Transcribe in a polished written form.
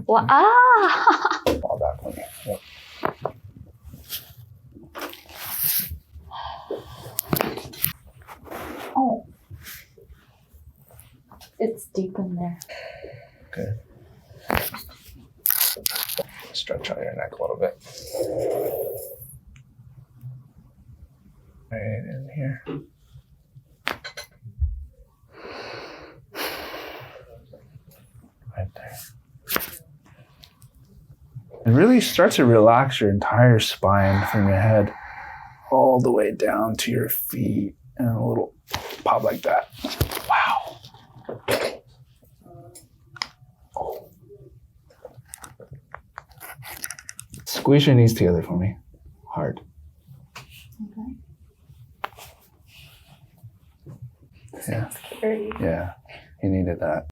Fall back on me. Yep. Oh. It's deep in there. Good. Stretch out your neck a little bit. Right in here. Right there. It really starts to relax your entire spine from your head all the way down to your feet and a little pop like that. Wow. Oh. Squeeze your knees together for me. Hard. Okay. Yeah. Scary. Yeah. You needed that.